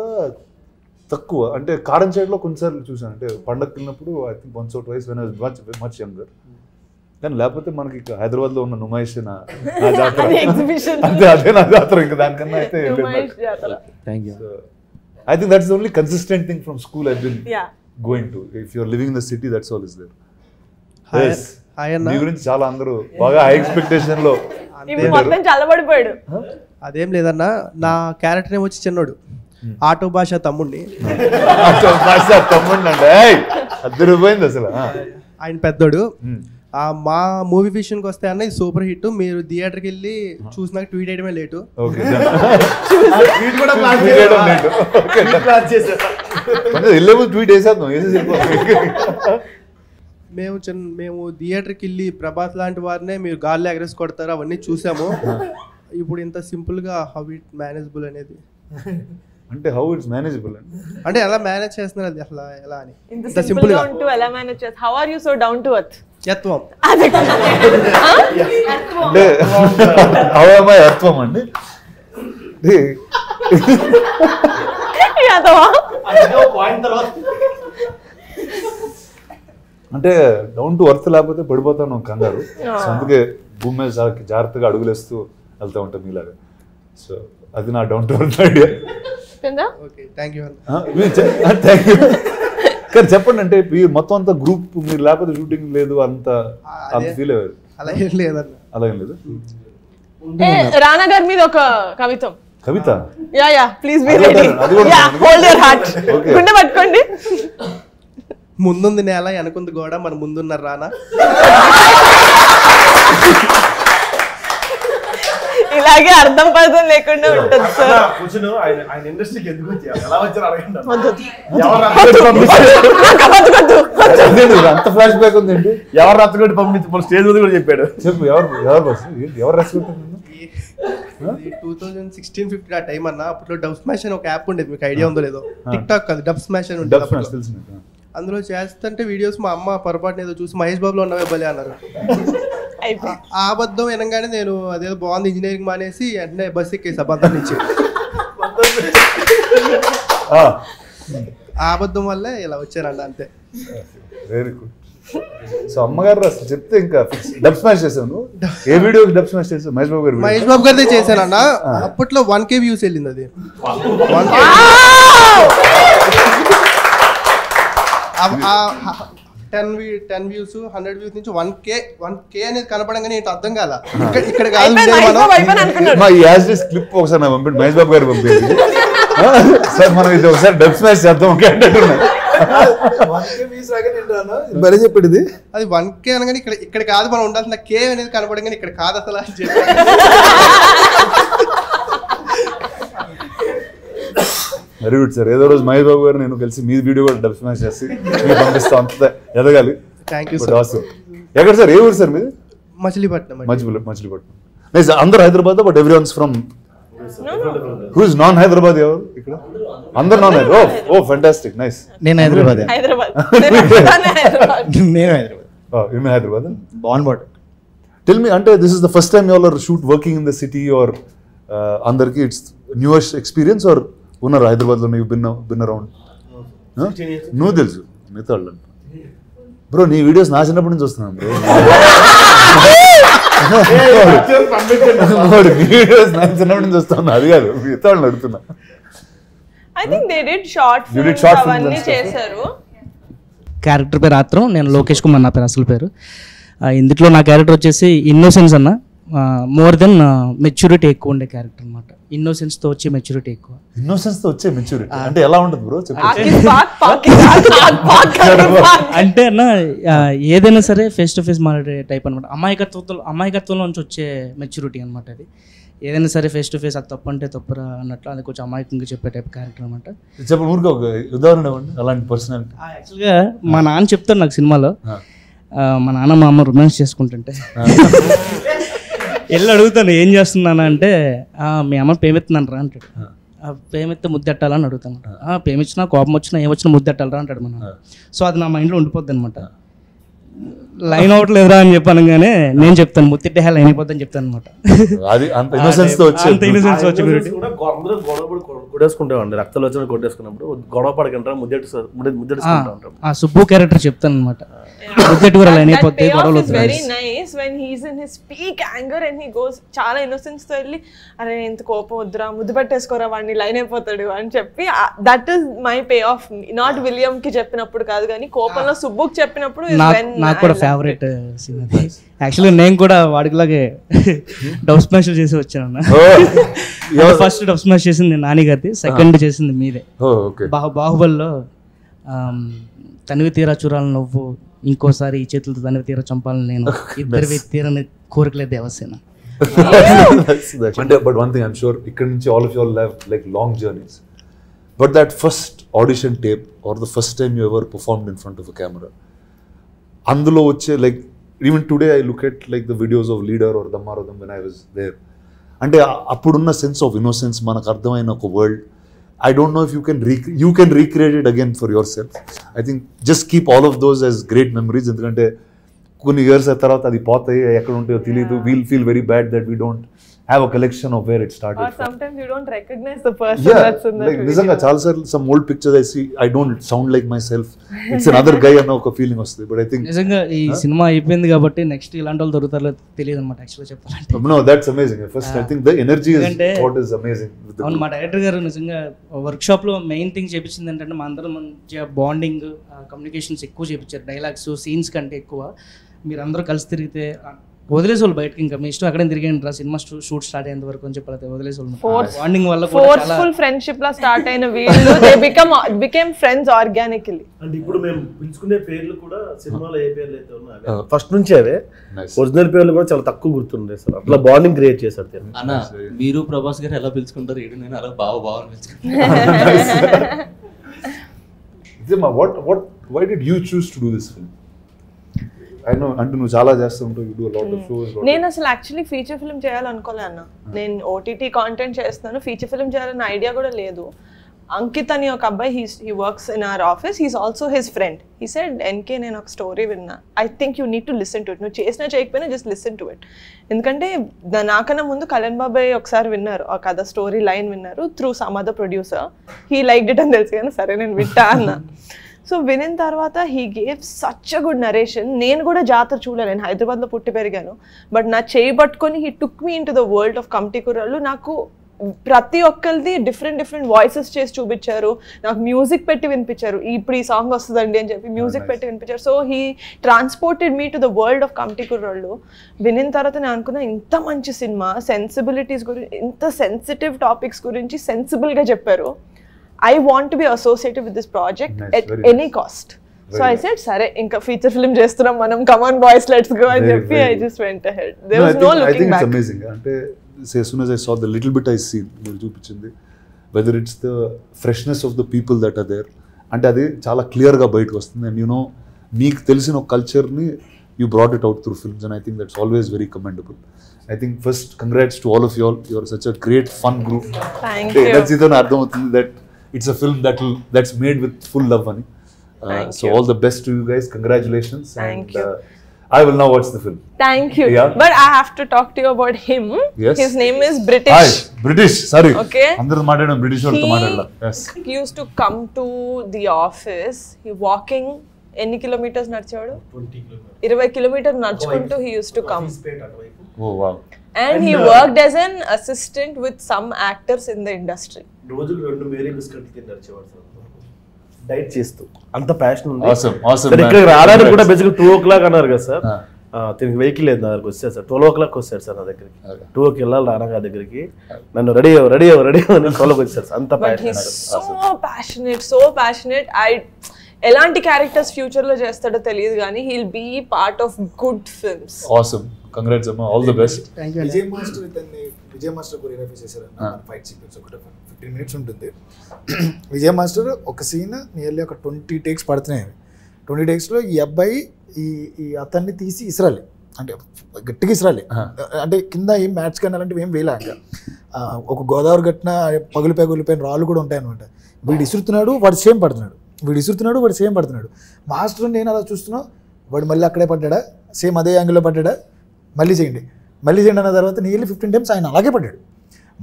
తక్కువ, అంటే కారం సైడ్లో కొన్నిసార్లు చూసాను. అంటే పండగకి వెళ్ళినప్పుడు I think once or twice when I was much younger. కానీ లేకపోతే మనకి హైదరాబాద్లో ఉన్న నుమాయిష్ నా జాతర అంతే, అదే నా జాతర. ఇంకా దానికన్నా అయితే thank you. I think that's the only consistent thing from school I've been going to. If you're living in the city, that's all is there. Yes. Hi Anna. మీ గురించి చాలా అందరూ బాగా హై ఎక్స్పెక్టేషన్ లో. ఇప్పుడు మొత్తం చల్లబడిపోయాడు. అదేం లేదన్నా, నా క్యారెక్టర్ ఏమొచ్చి చిన్నోడు, ఆటో భాష తమ్ముడిని. ఆటో భాష తమ్ముడిని అంటే అద్దరిపోయింది అసలు. ఆయన పెద్దోడు. మా మూవీ విషయానికి వస్తే అన్న ఇది సూపర్ హిట్. మీరు థియేటర్కి వెళ్ళి చూసినాక ట్వీట్ చేయడమే లేటు. మేము థియేటర్కి వెళ్ళి ప్రభాస్ లాంటి వారినే మీరు గాల్లో ఎగరేసి కొడతారు అవన్నీ చూసాము. ఇప్పుడు ఇంత సింపుల్ గా హౌ ఇట్ మేనేజబుల్ అనేది, అంటే హౌ ఇట్స్ మేనేజబుల్ అంటే ఎలా మేనేజ్ చేస్తున్నారు అది అసలు ఎలా అని. ఇంత సింపుల్ గా ఉంటూ ఎలా మేనేజ్ చేస్తారు? How are you so down to earth? యత్వం. అంటే హౌ am I అర్థం అండి? అంటే డౌన్ టు ఎర్త్ లేకపోతే పడిపోతాను కంగారు. అందుకే భూమి మీద జాగ్రత్తగా అడుగులేస్తూ వెళ్తూ ఉంటాం మీలాగా. సో అది నా డౌన్ టు ఎర్త్ ఐడియా. కానీ చెప్పండి, అంటే మొత్తం అంతా గ్రూప్ మీరు లేకపోతే షూటింగ్ లేదు అంత ఫీల్ అయ్యారు? అలా ఏం లేదన్న. అలా ఏం లేదు. రానా గారి మీద ఒక కవితం. కవిత? Yeah please be ready. Yeah hold your heart. గుండె పట్టుకోండి. ముందుంది నేల వెనకుంది గోడ మన ముందున్నారు రానా. ఇలాగే అర్థం పర్థం లేకుండా ఉంటుంది సార్. కూర్చుని ఆయన ఇండస్ట్రీకి ఎందుకు వచ్చారు, ఎలా వచ్చారు అడగండి. అంత ఫ్లాష్ బ్యాక్ ఉందండి. ఎవరు రచ్చగొట్టి పంపించి స్టేజ్ మీద కూడా చెప్పాడు. చెప్పు ఎవరు రచ్చగొట్టారు? 2016-15 ఆ టైం అన్న. అప్పట్లో డబ్ స్మాష్ అని ఒక యాప్ ఉండేది, మీకు ఐడియా ఉందో లేదో. టిక్ టాక్ కాదు, డబ్ స్మాష్ అని ఉంటుంది. అందులో చేస్తుంటే వీడియోస్ మా అమ్మ పొరపాటున ఏదో చూసి మహేష్ బాబులో ఉన్నవే బలి అన్నారు. ఆ అబద్ధం వినగానే నేను అదేదో బాగుంది ఇంజనీరింగ్ మానేసి వెంటనే బస్ ఎక్కేసి అబద్ధం నుంచి. ఆ అబద్ధం వల్లే ఇలా వచ్చానండి, అంతే. Very good. సో అమ్మగారు అసలు చెప్తే ఇంకా డబ్ స్మాష్ చేసాను. ఏ వీడియోకి డబ్ స్మాష్ చేసావు? మహేష్ బాబు గారు. మహేష్ బాబు గారిదే చేశానన్న. అప్పట్లో 1K వ్యూస్ వెళ్ళింది అది. 10 వ్యూస్ 100 వ్యూస్ నుంచి 1K అనేది కనపడంగానే ఏంటి అర్థం కాల. ఇక్కడ కాదు మా యాజ్ క్లిప్ ఒకసారి నాకు పంపిండి, మహేష్ బాబు గారు పంపింది. సార్ మనం ఇది ఒకసారి డబ్ స్మాష్ చేద్దాం మరి చెప్పాడు. ఇది అది 1K అనగానే ఇక్కడ కాదు మనం ఉండాల్సిన K అనేది కనపడంగానే ఇక్కడ కాదు అసలు అని చెప్పి. Very good sir. ఏదో రోజు మహేష్ బాబు గారు నేను కలిసి మీ వీడియో కూడా డబ్ స్మాష్ చేసి మీకు పంపిస్తాం. అంత ఎదగాలి. Thank you sir. ఎక్కడ సార్? ఏ ఊరు సార్ మీది? మచిలీపట్నం. మచిలీపట్నం. అందరు Hyderabad, but every ones from who is non Hyderabad? ఎవరు ఇక్కడ? అందరు non Hyderabad. Oh fantastic, nice. నేను హైదరాబాద్. నేను హైదరాబాద్. బాన్ బాట్. టెల్ మీ, అంటే this is the first time you are shoot working in the city or అందరికి ఇట్స్ న్యూయెస్ట్ ఎక్స్పీరియన్స్ ఆర్ ఉన్నారు హైదరాబాద్లో? నువ్వు బిన్ అరౌండ్. నువ్వు తెలుసు మిగతా వాళ్ళు బ్రో. నీ వీడియోస్ నా చిన్నప్పటి నుంచి వస్తున్నాను బ్రో. వీడియోస్ నా చిన్నప్పటి నుంచి వస్తున్నా, అది కాదు మిగతా వాళ్ళని అడుగుతున్నా. I think they did short films అవన్నీ చేశారు. క్యారెక్టర్ పేరు ఆత్రం, నేను లోకేష్ కుమార్ నా పేరు అసలు పేరు. ఇందులో నా క్యారెక్టర్ వచ్చేసి ఇన్నోసెన్స్ అన్న. మోర్ దెన్ మెచ్యూరిటీ ఎక్కువ ఉండే క్యారెక్టర్ అనమాట. ఇన్నోసెన్స్ తో వచ్చే మెచ్యూరిటీ ఎక్కువ. ఇన్నోసెన్స్ తో వచ్చే మెచ్యూరిటీ అంటే ఎలా ఉంటుంది బ్రో? అంటే అన్న ఏదైనా సరే ఫేస్ టు ఫేస్ మాట్లాడే టైప్ అనమాట. అమాయకత్వంలో నుంచి వచ్చే మెచ్యూరిటీ అనమాట. అది ఏదైనా సరే ఫేస్ టు ఫేస్ అది తప్పు అంటే తప్పురా అన్నట్లు అది కొంచెం అమాయకంగా చెప్పే టైప్ క్యారెక్టర్ అనమాట. చెప్పండి ఊరికి ఒక ఉదాహరణ ఇవ్వండి అలాంటి పర్సనాలిటీ. యాక్చువల్గా మా నాన్న చెప్తారు నాకు సినిమాలో, మా నాన్న మా అమ్మ రొమాన్స్ చేసుకుంటుంటే వెళ్ళి అడుగుతాను ఏం చేస్తున్నాను అంటే మీ అమ్మ పేమెత్తున్నాను రా అంటాడు. పేమెత్తే ముద్దెట్టాలని అడుగుతాను. పేమిచ్చినా కోపం వచ్చినా ఏమొచ్చినా ముద్దెట్టాలరా అంటాడు మన. సో అది నా మైండ్లో ఉండిపోద్ది అనమాట. లైన్ అవ్వట్లేదురా అని చెప్పాను, కానీ నేను చెప్తాను ముత్తిట్టే లైన్ అయిపోద్దని చెప్తాను అనమాట. కొట్టేసుకుంటామండి, రక్తాలు వచ్చిన కొట్టేసుకున్నప్పుడు గొడవ పడకంటారా ముద్దెట్టుకుంటా ఉంటాం. ఆ సుబ్బు క్యారెక్టర్ చెప్తాను అనమాట. ముద్దెట్టు కూడా లైన్ అయిపోతే గొడవలు. Very nice when he's in his peak anger and he goes చాలా ఇన్నోసెన్స్ తో వెళ్ళి అరే ఎంత కోపం వద్దురా ముద్దు పెట్టేసుకోరా వాడిని లైన్ అయిపోతాడు అని చెప్పి that is my pay of. Not William కి చెప్పినప్పుడు కాదు కానీ కోపంలో సుబ్బుకి చెప్పినప్పుడు నాకు కూడా ఫేవరెట్ సీన్ అది. యాక్చువల్గా నేను కూడా వాడికిలాగే డబ్ స్మాష్ చేసి వచ్చాను. ఫస్ట్ డబ్ స్మాష్ చేసింది నాని గారిది, సెకండ్ చేసింది మీదే. బాహుబలిలో తనివి తీరా చూడాలని నువ్వు, ఇంకోసారి ఈ చేతులతో తనివి తీరా చంపాలని నేను, ఇద్దరు తీరని కోరికలే దేవసేన. అంటే but one thing I'm sure ఇక్కడ నుంచి all of you all have like long journeys, but that first audition tape or the first time you ever performed in front of a camera, అందులో వచ్చే like even today I look at like the videos of Leader or Dum Maaro Dum when I was there. అంటే అప్పుడున్న sense of innocence, మనకు అర్థమైన ఒక world, I don't know if you can recreate it again for yourself. I think just keep all of those as great memories. ఎందుకంటే కొన్ని years తర్వాత అది పోతాయి, ఎక్కడ ఉంటాయో తెలియదు. We'll feel very bad that we don't have a collection of where it started. Or sometimes you don't recognize the person that's in that video. నిజంగా చాలా సార్లు some old pictures I see, I don't sound like myself. It's another guy అన్న ఒక feeling వస్తుంది. But I think నిజంగా ఈ cinema అయిపోయింది కాబట్టి నెక్స్ట్ ఇలాంటి వాళ్ళు దొరుకుతారో తెలియదు అనమాట యాక్చువల్గా చెప్పాలంటే. No, that's amazing. First I think the energy is what is amazing. అవును, మా డైరెక్టర్ గారు నిజంగా వర్క్షాప్లో మెయిన్ థింగ్ చేపించింది ఏంటంటే మా అందరం మంచిగా బాండింగ్, కమ్యూనికేషన్స్ ఎక్కువ చేపించారు. డైలాగ్స్ సీన్స్ కంటే ఎక్కువ మీరందరూ కలిసి తిరిగితే వదిలేసి వాళ్ళు బయటకి ఇంకా మీ ఇష్టం ఎక్కడైనా తిరిగండి రా సినిమా షూట్ స్టార్ట్ అయ్యేంత వరకు అని చెప్పి వదిలేసి వాళ్ళు బాండింగ్ వల్ల ఫోర్స్ఫుల్ ఫ్రెండ్షిప్ లా స్టార్ట్ అయిన వీళ్ళు దే బికమ్ ఫ్రెండ్స్ ఆర్గానికలీ. అంటే ఇప్పుడు మేము పిలుచుకునే పేర్లు కూడా సినిమాలో ఏ పేర్లు అయితే ఉన్నాయో ఫస్ట్ నుంచి అవే ఒరిజినల్ పేర్లు కూడా చాలా తక్కువ గుర్తుండే సార్. అట్లా బాండింగ్ క్రియేట్ చేశారు. అన్న మీరు ప్రభాస్ గారు ఎలా పిలుచుకుంటారు, ఇటు నేను అలా బాగా పిలుచుకుంటాను. Why did you choose to do this film? I know అంటే నువ్వు చాలా చేస్తుంటావు, you do a lot of shows. నేను అసలు యాక్చువల్లీ ఫీచర్ ఫిల్మ్ చేయాలనుకోలే అన్న. నేను ఓటీటీ కాంటెంట్ చేస్తున్నాను, ఫీచర్ ఫిల్మ్ చేయాలన్న ఐడియా కూడా లేదు. అంకిత్ అని ఒక అబ్బాయి he works in our office, he's also his friend. He said NK నేను ఒక స్టోరీ విన్నా, I think you need to listen to it. నువ్వు చేసినా చేయకపోయినా జస్ట్ లిసన్ టు ఇట్. ఎందుకంటే నాకన్నా ముందు కళ్యాణ్ బాబాయ్ ఒకసారి విన్నారు ఆ కథ, స్టోరీ లైన్ విన్నారు through some other producer. He like it అని తెలుసు కానీ సరే నేను వింటా అన్న. సో వినిన తర్వాత he gave such a good narration. నేను కూడా జాతర చూడలేను, నేను హైదరాబాద్లో పుట్టి పెరిగాను. బట్ నా చేయి పట్టుకొని he took me in to the world of committee కుర్రాళ్ళు. నాకు ప్రతి ఒక్కరిది డిఫరెంట్ వాయిసెస్ చేసి చూపించారు, నాకు మ్యూజిక్ పెట్టి వినిపించారు. ఇప్పుడు ఈ సాంగ్ వస్తుందండి అని చెప్పి మ్యూజిక్ పెట్టి వినిపించారు. So he transported me to the world of committee కుర్రాళ్ళు. వినిన తర్వాత నేను అనుకున్నా ఇంత మంచి సినిమా, సెన్సిబిలిటీస్ గురించి, ఇంత సెన్సిటివ్ టాపిక్స్ గురించి సెన్సిబుల్గా చెప్పారు. I want to be associated with this project at any cost. So I said, "Sare, inka feature film చేస్తున్నాం మనం, come on boys, let's go." అని చెప్పి I just went ahead. There was no looking back. I think it's amazing. అంటే as soon as I saw the little bit I seen, మీరు చూపించింది, whether it's the freshness of the people that are there, అంటే అది చాలా క్లియర్గా బయటకు వస్తుంది. And you know మీకు తెలిసిన ఒక కల్చర్ని you brought it out through films, and I think that's always very commendable. I think first congrats to all of you all. You are such a great fun group. Thank you. That's idana ardham avutundi that it's a film that's made with full love ani. So all the best to you guys. Congratulations. Thank you. I will now watch the film. Thank you. Yeah. But I have to talk to you about him. Yes. His name is British. Hi, British. Sorry. Okay. Andaru maatladam British valto maatladala. Yes. He used to come to the office. He walking ఎన్ని kilometres నడిచాడు? 20 kilometre నడుచుకుంటూ he used to come. Oh wow. And he worked as an assistant with some actors in the industry. రోజుకు 2 Mary బిస్కెట్లు తిని నడిచేవాడు sir, diet చేస్తూ. అంత passion ఉంది. Awesome. ఇక్కడ రావడానికి కూడా బేసిక్గా 2 o'clock అన్నారు కదా సార్. తిరిగి వెహికల్ లేదు నా దగ్గరికి వచ్చారు సార్. 12 o'clock వచ్చారు సార్ నా దగ్గరికి. 2 వెళ్ళాలి రానగా దగ్గరికి. నన్ను రెడీ అని 12 వచ్చారు సార్. అంత ప్యాషన్. So passionate. ఎలాంటి క్యారెక్టర్స్ ఫ్యూచర్ లో చేస్తాడో తెలియదు కానీ he'll be part of good films. Awesome. Congrats Amma. All the best. Vijay master choreography చేశారు. ఫైట్ సీక్వెన్స్ ఒకటి 15 minutes ఉంటుంది. విజయ్ మాస్టర్ ఒక సీన్ నియర్లీ ఒక 20 takes పడుతున్నాయి. 20 takesలో ఈ అబ్బాయి ఈ అతన్ని తీసి ఇసరాలి, అంటే గట్టిగా ఇసరాలి. అంటే కింద ఏం మ్యాచ్ కానీ అలాంటివి ఏం వేయలేక ఒక గోదావరి గట్టిన పగులిపోయిన రాళ్ళు కూడా ఉంటాయి అనమాట. వీడు ఇసురుతున్నాడు, వాడు సేమ్ పడుతున్నాడు. మాస్టర్ నేను అలా చూస్తున్నా, వాడు మళ్ళీ అక్కడే పడ్డా, సేమ్ అదే యాంగిల్లో పడ్డా, మళ్ళీ చేయండి అన్న తర్వాత నియర్లీ 15 times ఆయన అలాగే పడ్డాడు.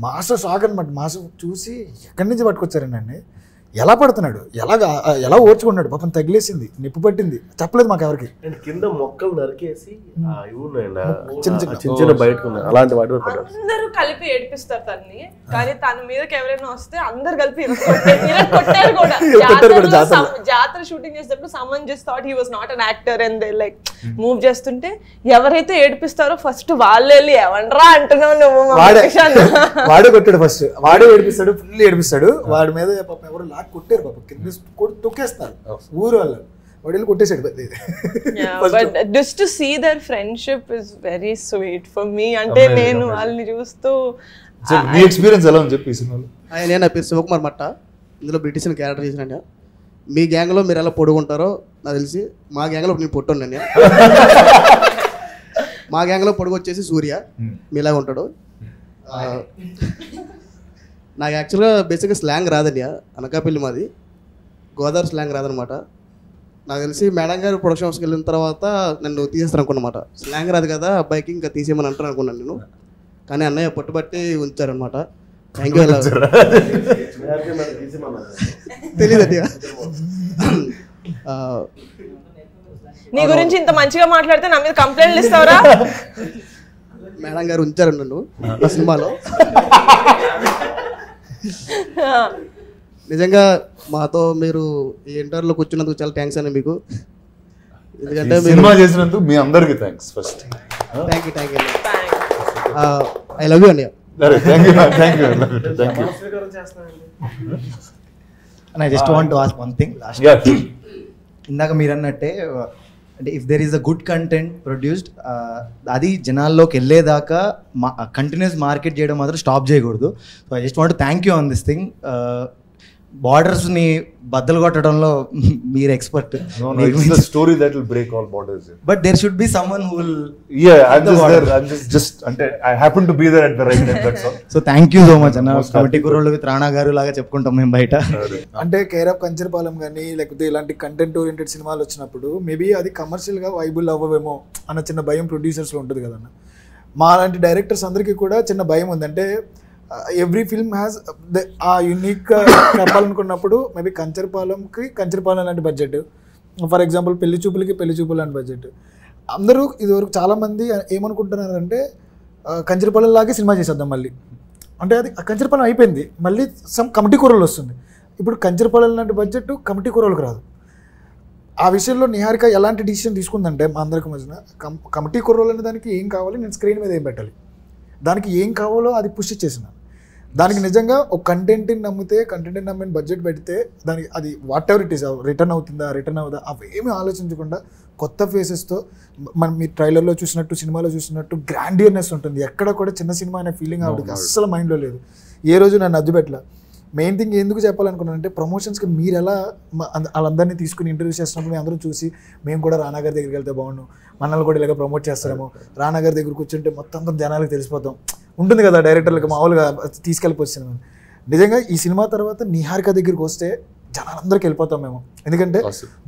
మాస్టర్ షాక్ అనమాట. మాస్టర్ చూసి ఎక్కడి నుంచి పట్టుకొచ్చారండి అండి, ఎలా పడుతున్నాడు, ఎలా ఓర్చుకున్నాడు, పాపం తగిలేసింది, నిప్పు పట్టింది, చెప్పలేదు మాకు ఎవరికి. కింద మొక్కలు నరికేసి చిన్న బయటకు అలాంటి వాటి అందరూ కలిపి ఏడిపిస్తారు తన్ని, కానీ తన మీదకి ఎవరైనా వస్తే అందరు కలిపి కొట్టారు కూడా. జాతర షూటింగ్ చేసేటప్పుడు someone just thought he was not an actor and they like move చేస్తుంటే ఎవరైతే ఏడిపిస్తారో ఫస్ట్ వాళ్ళు వెళ్ళి ఎవండ్రా అంటున్నావు నువ్వు, వాడే కొట్టాడు ఫస్ట్, వాడే ఏడిపిస్తాడు, ఫుల్ ఏడిపిస్తాడు. వాడి మీద పాపం ఎవరు కొట్టారు, పాపం కింద తొక్కేస్తారు ఊరు వాళ్ళు, వాడు వెళ్ళి కొట్టేసాడు. But just to see their friendship is very sweet for me. అంటే నేను వాళ్ళని చూస్తూ మీ ఎక్స్పీరియన్స్ ఎలా అని చెప్పి సినిమాలో. నేను నా పేరు శివకుమార్ మట్ట, ఇందులో బ్రిటిష్ అని క్యారెక్టర్ చేసినా. మీ గ్యాంగ్లో మీరు ఎలా పొడుగుంటారో నాకు తెలిసి, మా గ్యాంగ్లో నేను పొట్టున్నాను. మా గ్యాంగ్లో పొడుగు వచ్చేసి సూర్య, మీలాగా ఉంటాడు. నాకు యాక్చువల్గా బేసిక్గా స్లాంగ్ రాదండి, అనకాపల్లి మాది, గోదావరి స్లాంగ్ రాదనమాట. నాకు తెలిసి మేడం గారు ప్రొడక్షన్ హౌస్కి వెళ్ళిన తర్వాత నన్ను తీసేస్తారు అనుకున్నమాట. స్లాంగ్ రాదు కదా అబ్బాయికి, ఇంకా తీసేయమని అంటారు అనుకున్నాను నేను, కానీ అన్నయ్య పట్టుబట్టి ఉంచారనమాట. Thank you. తెలీదండి. నీ గురించి ఇంత మంచిగా మాట్లాడితే నా మీద కంప్లైంట్లు ఇస్తావరా? మేడం గారు ఉంచారు నన్ను నా సినిమాలో. నిజంగా మాతో మీరు ఈ ఇంటర్వ్యూలో కూర్చున్నందుకు చాలా థ్యాంక్స్ అండి మీకు. ఎందుకంటే సినిమా చేసినందుకు మీ అందరికీ thanks first. Thank you I love you అన్నయ్య. And I just want to ask one thing last. ఇందాక మీరు అన్నట్టే అంటే if there is a good content produced అది జనాల్లోకి వెళ్ళేదాకా కంటిన్యూస్ మార్కెట్ చేయడం మాత్రం స్టాప్ చేయకూడదు. So I just want thank you on this thing. బార్డర్స్ని బద్దలు కొట్టడంలో మీరు expert. Story that will break all borders. But there should be someone who will just అంటే I happen to be there at the right time. That's all. So thank you so much అన్న. Committee కుర్రోళ్ళు with Rana గారు లాగా చెప్పుకుంటాం మేము బయట. అంటే care of Kancharapalem కానీ లేకపోతే ఇలాంటి కంటెంట్ ఓరియంటెడ్ సినిమాలు వచ్చినప్పుడు మేబీ అది కమర్షియల్గా వైబుల్ అవ్వవేమో అన్న చిన్న భయం ప్రొడ్యూసర్స్లో ఉంటుంది కదన్న. మా లాంటి డైరెక్టర్స్ అందరికీ కూడా చిన్న భయం ఉంది. అంటే ఎవ్రీ ఫిల్మ్ హ్యాస్ ఆ యూనిక్ చెప్పాలనుకున్నప్పుడు మేబీ కంచరపాలెం లాంటి బడ్జెట్, ఫర్ ఎగ్జాంపుల్ పెళ్లి చూపులు లాంటి బడ్జెట్. అందరూ ఇదివరకు చాలామంది ఏమనుకుంటున్నారంటే కంచరపాలెం లాగే సినిమా చేసేద్దాం మళ్ళీ. అంటే అది కంచరపాలెం అయిపోయింది, మళ్ళీ సమ్ కమిటీ కూరలు వస్తుంది. ఇప్పుడు కంచరపాలెం లాంటి బడ్జెట్ కమిటీ కూరలకు రాదు. ఆ విషయంలో నిహారిక ఎలాంటి డిసిషన్ తీసుకుందంటే మా అందరికి మధ్యన కమిటీ కూరలు అనే దానికి ఏం కావాలి, నేను స్క్రీన్ మీద ఏం పెట్టాలి, దానికి ఏం కావాలో అది పుష్ చేసిన. దానికి నిజంగా ఒక కంటెంట్ని నమ్మిన బడ్జెట్ పెడితే దానికి అది whatever it is return అవుదా అవేమీ ఆలోచించకుండా కొత్త ఫేసెస్తో మనం మీ ట్రైలర్లో చూసినట్టు సినిమాలో చూసినట్టు గ్రాండియర్నెస్ ఉంటుంది. ఎక్కడ కూడా చిన్న సినిమా అనే ఫీలింగ్ ఆవిడకి అస్సలు మైండ్లో లేదు. ఏ రోజు నన్ను అద్దు పెట్టలే. మెయిన్ థింగ్ ఎందుకు చెప్పాలనుకున్నానంటే ప్రమోషన్స్కి మీరు ఎలా వాళ్ళందరినీ తీసుకుని ఇంటర్వ్యూ చేస్తున్నప్పుడు మేము అందరూ చూసి మేము కూడా రానా గారి దగ్గరికి వెళ్తే బాగుండు, మనల్ని కూడా ఇలాగ ప్రమోట్ చేస్తారేమో, రానా గారి దగ్గర కూర్చుంటే మొత్తం జనాలకు తెలిసిపోతాం ఉంటుంది కదా డైరెక్టర్లకు మామూలుగా తీసుకెళ్ళిపోవచ్చు సినిమా. నిజంగా ఈ సినిమా తర్వాత నిహారిక దగ్గరికి వస్తే జనాలందరికీ వెళ్ళిపోతాం మేము. ఎందుకంటే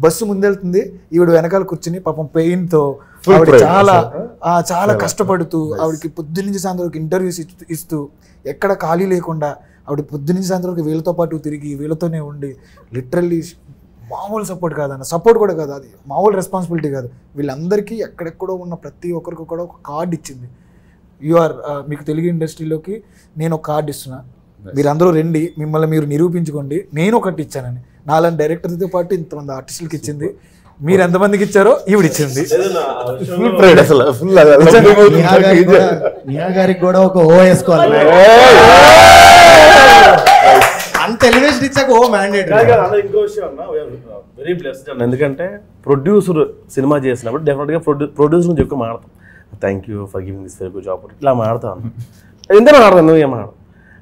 బస్సు ముందెళ్తుంది, ఈవిడ వెనకాల కూర్చుని పాపం పెయిన్తో ఆవిడ చాలా కష్టపడుతూ ఆవిడకి పొద్దున్నుంచి సాయంత్రం ఇంటర్వ్యూస్ ఇస్తూ ఎక్కడ ఖాళీ లేకుండా ఆవిడ పొద్దున్నుంచి సాయంత్రం వీళ్ళతో పాటు తిరిగి వీళ్ళతోనే ఉండి లిటరల్లీ మామూలు సపోర్ట్ కూడా కాదు, అది మామూలు రెస్పాన్సిబిలిటీ కాదు. వీళ్ళందరికీ ఎక్కడెక్కడో ఉన్న ప్రతి ఒక్కరికి కూడా ఒక కార్డు ఇచ్చింది. మీకు తెలుగు ఇండస్ట్రీలోకి నేను ఒక కార్డు ఇస్తున్నా, మీరందరూ రండి, మిమ్మల్ని మీరు నిరూపించుకోండి, నేను ఒకటి ఇచ్చానని. నాలాంటి డైరెక్టర్తో పాటు ఇంతమంది ఆర్టిస్టులకి ఇచ్చింది. మీరు ఎంతమందికి ఇచ్చారో ఈవిడ ఇచ్చింది. నిహా గారికి కూడా ఒక ఓ వేసుకోవాలి. అంత ఎలివేషన్ ఇచ్చాక ఓ మ్యాండేట్. ఇంకో విషయం అన్న, వెరీ బ్లెస్డ్ అన్న. ఎందుకంటే ప్రొడ్యూసర్ సినిమా చేసినప్పుడు డెఫినెట్గా ప్రొడ్యూసర్ నుంచి ఎక్కువ మాడతాం. Thank you for giving this very good job ఇట్లా మాడతాను. ఎందుకు మాడతాను, నువ్వు ఏమాడు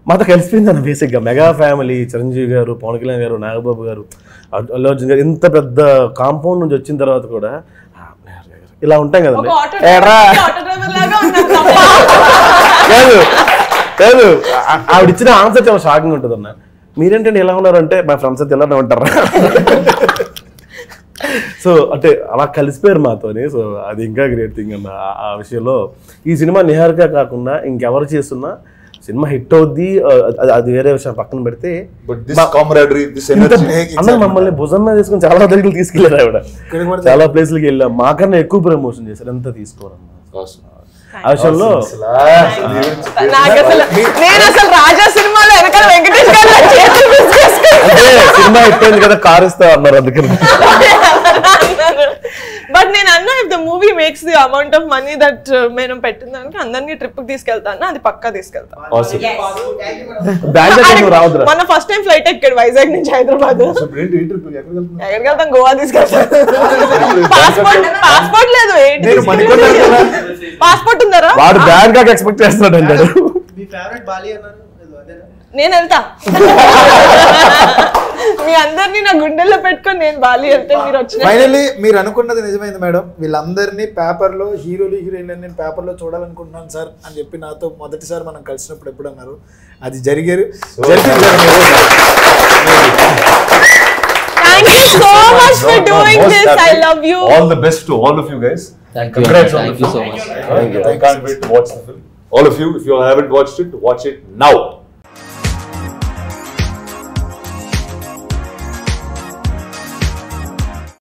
మాతో కలిసిపోయింది అన్న. బేసిక్గా మెగా ఫ్యామిలీ, చిరంజీవి గారు, పవన్ కళ్యాణ్ గారు, నాగబాబు గారు, అల్లు అర్జున్ గారు, ఇంత పెద్ద కాంపౌండ్ నుంచి వచ్చిన తర్వాత కూడా ఇలా ఉంటాం కదండి. లేదు ఆవిడ ఇచ్చిన ఆన్సర్ చాలా షాకింగ్ ఉంటుంది అన్న. మీరేంటంటే ఎలా ఉన్నారంటే మా ఫ్రెండ్స్ అయితే ఎలా ఉంటారా. సో అంటే అలా కలిసిపోయారు మాతోని. సో అది ఇంకా గ్రేట్ థింగ్ అన్న. ఆ విషయంలో ఈ సినిమా నిహారిక కాకుండా ఇంకెవరు చేస్తున్నా సినిమా హిట్ అవుద్ది, అది వేరే విషయం పక్కన పెడితే అందరూ మమ్మల్ని భుజం మీద తీసుకుని చాలా దగ్గరికి తీసుకెళ్ళారు. ఆవిడ చాలా ప్లేస్లకి వెళ్ళాం, మాకన్నా ఎక్కువ ప్రమోషన్ చేశారు. ఎంత తీసుకోరమ్మా ఆ విషయంలో. సినిమా హిట్ అయింది కదా, కార్ ఇస్తా అన్నారు అందుకని. బట్ నేను అన్నా if the movie makes the amount of money that మేము పెట్టిన దానికి అందరినీ ట్రిప్ కి తీసుకెళ్తాను, అది పక్కా తీసుకెళ్తాను. మన ఫస్ట్ టైం ఫ్లైట్ ఎక్కాడు వైజాగ్ నుంచి హైదరాబాద్. ఎక్కడికి వెళ్తాం? గోవా తీసుకెళ్తాను. పాస్పోర్ట్ లేదు, పాస్పోర్ట్ ఉందరా? వాడు బ్యాంకాక్ ఎక్స్పెక్ట్ చేస్తున్నాడు అంటాడు. నేను వెళ్తా, మీ అందరినీ నా గుండెల్లో పెట్టుకొని నేను బాలి వెళ్తే మీరు వచ్చి. ఫైనల్లీ మీరు అనుకున్నది నిజమైంది మేడం. వీళ్ళందరినీ పేపర్లో హీరోలు హీరోయిన్లు నేను పేపర్లో చూడాలనుకుంటున్నాను సార్ అని చెప్పి నాతో మొదటిసారి మనం కలిసినప్పుడు ఎప్పుడు అన్నారు, అది జరిగారు. Thank you so much for doing this. I love you. All the best to all of you guys. Thank you. Thank you so much. I can't wait to watch the film. All of you, if you haven't watched it, watch it now.